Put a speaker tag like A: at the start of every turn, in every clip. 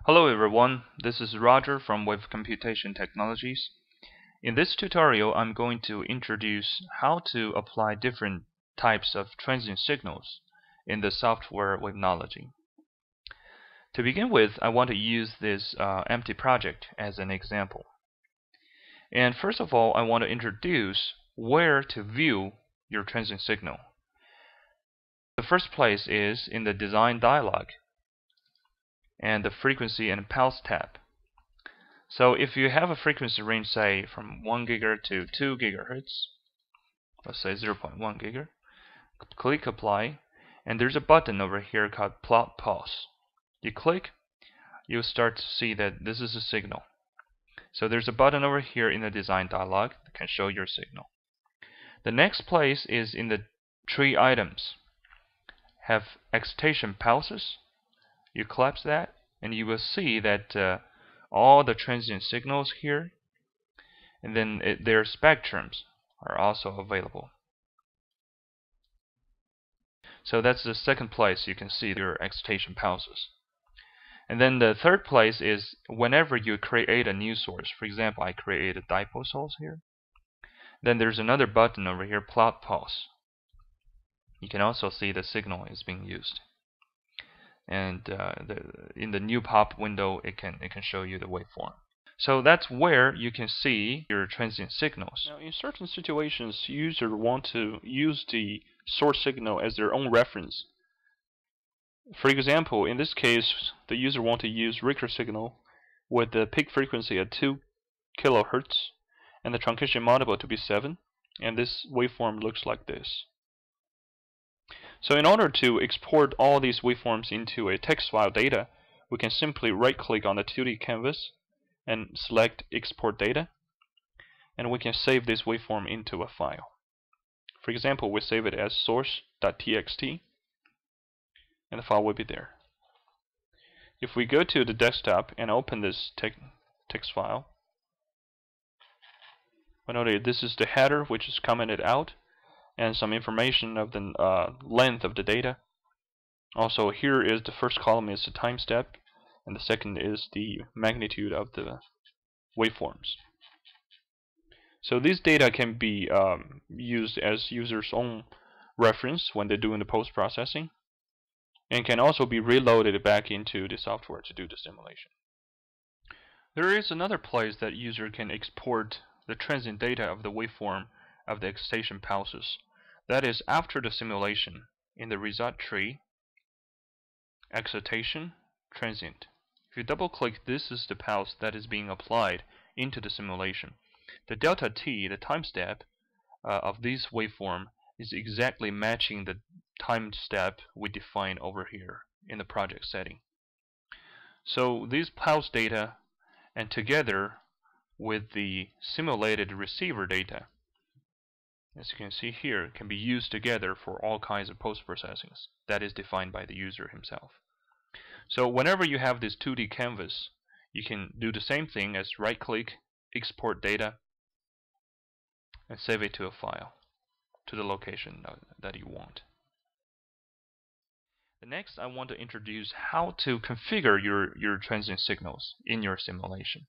A: Hello everyone, this is Roger from Wave Computation Technologies. In this tutorial, I'm going to introduce how to apply different types of transient signals in the software Wavenology. To begin with, I want to use this empty project as an example. And first of all, I want to introduce where to view your transient signal. The first place is in the Design dialog and the Frequency and Pulse tab. So if you have a frequency range, say from 1 GHz to 2 GHz, let's say 0.1 GHz, click Apply, and there's a button over here called Plot Pulse. You click, you'll start to see that this is a signal. So there's a button over here in the Design dialog that can show your signal. The next place is in the Tree Items. Have excitation pulses. You collapse that, and you will see that all the transient signals here, and then their spectrums are also available. So that's the second place you can see your excitation pulses. And then the third place is whenever you create a new source. For example, I create a dipole source here. Then there's another button over here, Plot Pulse. You can also see the signal is being used. And in the new pop window, it can show you the waveform. So that's where you can see your transient signals.
B: Now, in certain situations, users want to use the source signal as their own reference. For example, in this case, the user wants to use Richter signal with the peak frequency at 2 kHz and the truncation multiple to be 7, and this waveform looks like this. So in order to export all these waveforms into a text file data, we can simply right-click on the 2D canvas and select Export Data, and we can save this waveform into a file. For example, we save it as source.txt, and the file will be there. If we go to the desktop and open this text file, we notice this is the header, which is commented out, and some information of the length of the data. Also, here is the first column is the time step, and the second is the magnitude of the waveforms. So these data can be used as users' own reference when they're doing the post-processing, and can also be reloaded back into the software to do the simulation. There is another place that user can export the transient data of the waveform of the excitation pulses. That is after the simulation in the result tree, excitation, transient. If you double click, this is the pulse that is being applied into the simulation. The delta t, the time step of this waveform, is exactly matching the time step we defined over here in the project setting. So these pulse data, and together with the simulated receiver data, as you can see here, can be used together for all kinds of post-processing that is defined by the user himself. So whenever you have this 2D canvas, you can do the same thing as right-click, export data, and save it to a file, to the location that you want. Next, I want to introduce how to configure your transient signals in your simulation.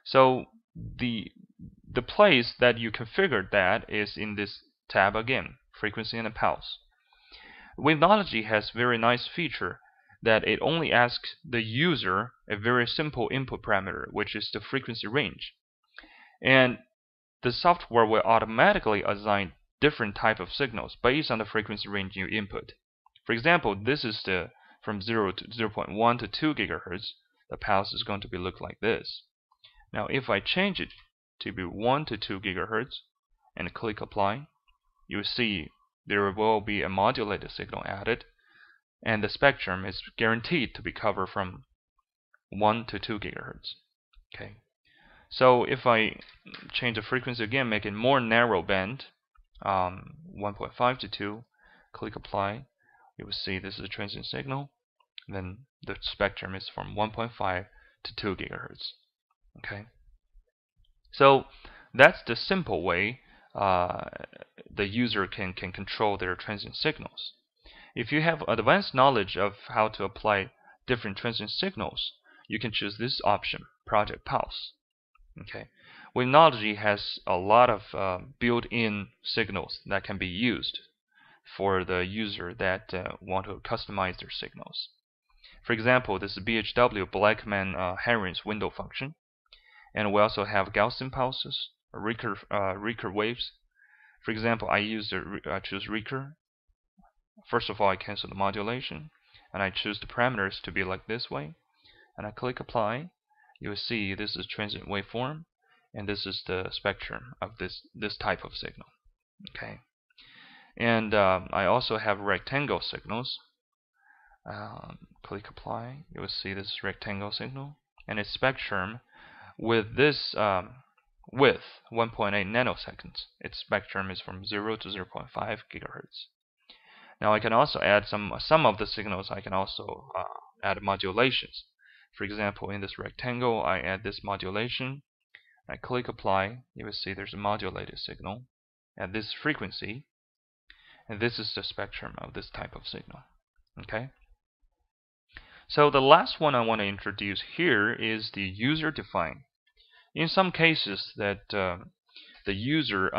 B: So the place that you configured that is in this tab again, Frequency and Pulse. Wavenology has very nice feature that it only asks the user a very simple input parameter, which is the frequency range. And the software will automatically assign different type of signals based on the frequency range you input. For example, this is the from 0.1 to 2 GHz. The pulse is going to be look like this. Now if I change it to be 1 to 2 GHz and click Apply, you will see there will be a modulated signal added, and the spectrum is guaranteed to be covered from 1 to 2 GHz. Okay. So if I change the frequency again, make it more narrow band, 1.5 to 2, click Apply, you will see this is a transient signal. Then the spectrum is from 1.5 to 2 GHz. Okay. So that's the simple way the user can control their transient signals. If you have advanced knowledge of how to apply different transient signals, you can choose this option, Project Pulse. Okay, Wavenology has a lot of built-in signals that can be used for the user that want to customize their signals. For example, this is BHW Blackman Heron's window function, and we also have Gaussian pulses, Ricker waves. For example, I choose Ricker. First of all, I cancel the modulation, and I choose the parameters to be like this way, and I click apply. You will see this is transient waveform, and this is the spectrum of this type of signal. Okay, and I also have rectangle signals. Click apply. You will see this rectangle signal, and its spectrum with this width 1.8 nanoseconds. Its spectrum is from 0 to 0.5 gigahertz. Now I can also add some of the signals. I can also add modulations. For example, in this rectangle, I add this modulation. I click apply. You will see there's a modulated signal at this frequency, and this is the spectrum of this type of signal. Okay. So the last one I want to introduce here is the user-defined. In some cases, that the user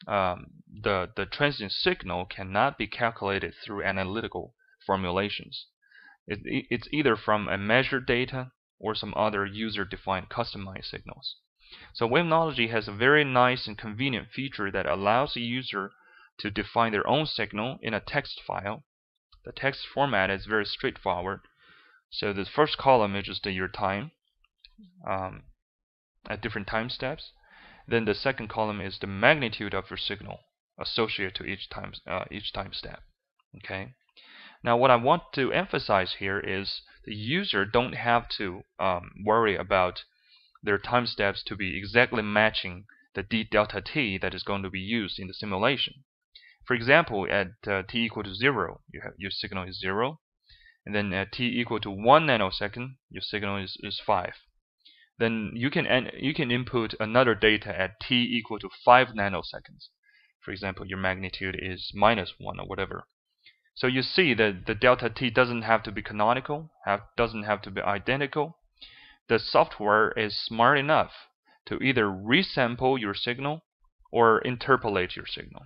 B: the transient signal cannot be calculated through analytical formulations. It's either from a measured data or some other user-defined customized signals. So Wavenology has a very nice and convenient feature that allows the user to define their own signal in a text file. The text format is very straightforward. So the first column is just your time at different time steps. Then the second column is the magnitude of your signal associated to each time step. Okay. Now what I want to emphasize here is the user don't have to worry about their time steps to be exactly matching the d delta t that is going to be used in the simulation. For example, at t equal to 0, your signal is 0. And then at t equal to 1 nanosecond, your signal is 5. Then you can input another data at t equal to 5 nanoseconds. For example, your magnitude is -1 or whatever. So you see that the delta t doesn't have to be canonical, doesn't have to be identical. The software is smart enough to either resample your signal or interpolate your signal.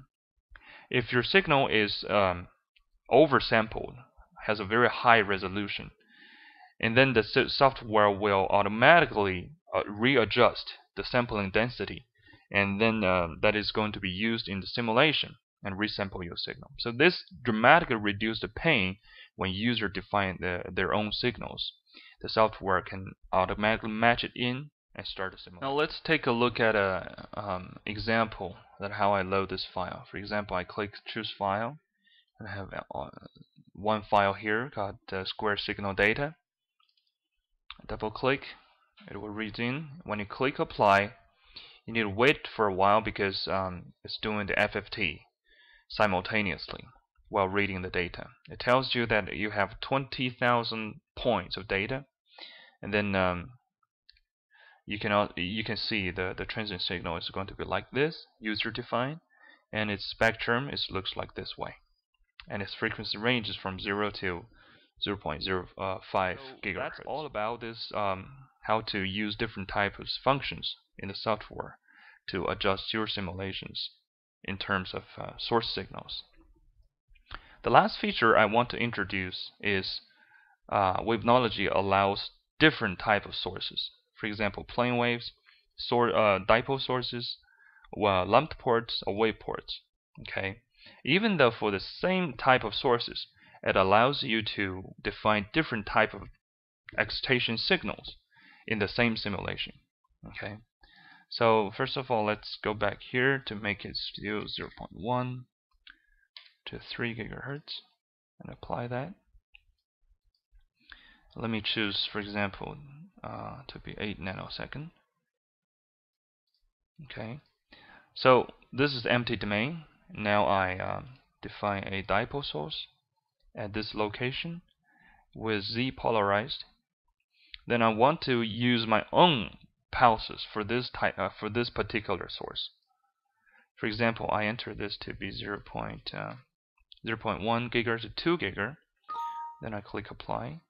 B: If your signal is oversampled, has a very high resolution, and then the software will automatically readjust the sampling density, and then that is going to be used in the simulation and resample your signal. So this dramatically reduces the pain when users define their own signals. The software can automatically match it in and start the simulation. Now let's take a look at a example that how I load this file. For example, I click choose file, and I have one file here called square signal data. Double click, it will read in. When you click apply, you need to wait for a while because it's doing the FFT simultaneously while reading the data. It tells you that you have 20,000 points of data, and then you can see the transient signal is going to be like this, user defined, and its spectrum looks like this way, and its frequency range is from 0 to 0.05 gigahertz. That's all about this, how to use different types of functions in the software to adjust your simulations in terms of source signals. The last feature I want to introduce is Wavenology allows different type of sources. For example, plane waves, dipole sources, lumped ports, or wave ports. Okay, even though for the same type of sources, it allows you to define different type of excitation signals in the same simulation. Okay, so first of all, let's go back here to make it still 0.1 to 3 gigahertz and apply that. Let me choose, for example, to be 8 nanosecond. Okay, so this is the empty domain. Now I define a dipole source at this location with Z polarized. Then I want to use my own pulses for this particular source. For example, I enter this to be 0.1 gigahertz to 2 gigahertz. Then I click apply,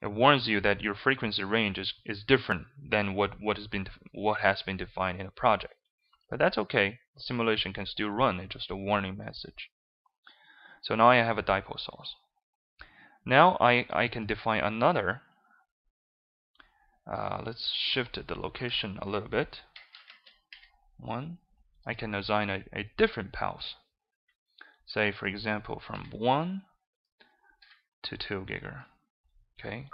B: It warns you that your frequency range is different than what has been defined in a project. But that's okay. The simulation can still run. It's just a warning message. So now I have a dipole source. Now I can define another. Let's shift the location a little bit. I can assign a different pulse. Say, for example, from 1 to 2 gigahertz. Okay.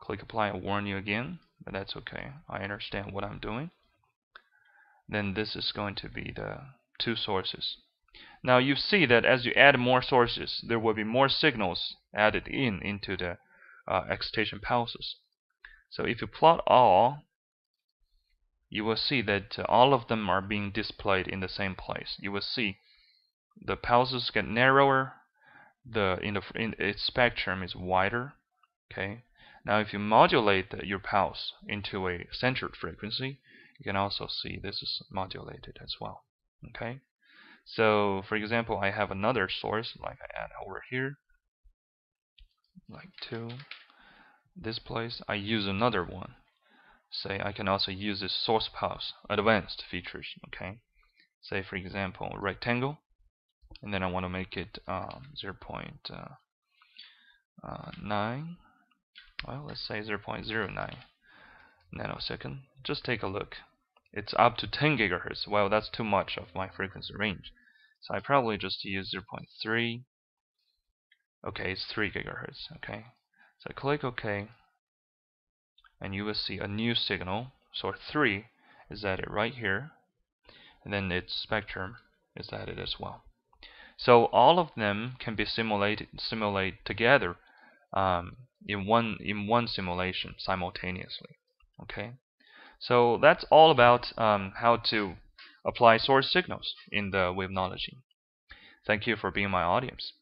B: Click apply. I warn you again, but that's okay. I understand what I'm doing. Then this is going to be the 2 sources. Now you see that as you add more sources, there will be more signals added into the excitation pulses. So if you plot all, you will see that all of them are being displayed in the same place. You will see the pulses get narrower, its spectrum is wider. Okay. Now if you modulate your pulse into a centered frequency, you can also see this is modulated as well. Okay. So for example, I have another source, like I add over here, like 2. This place I use another one. Say I can also use this source pulse advanced features. Okay. Say for example rectangle, and then I want to make it 0.9. Well, let's say 0.09 nanosecond. Just take a look. It's up to 10 gigahertz. Well, that's too much of my frequency range. So I probably just use 0.3. Okay, it's 3 gigahertz. Okay. So I click OK, and you will see a new signal. So 3 is added right here, and then its spectrum is added as well. So all of them can be simulated together in one simulation simultaneously. Okay. So that's all about how to apply source signals in the Wavenology. Thank you for being my audience.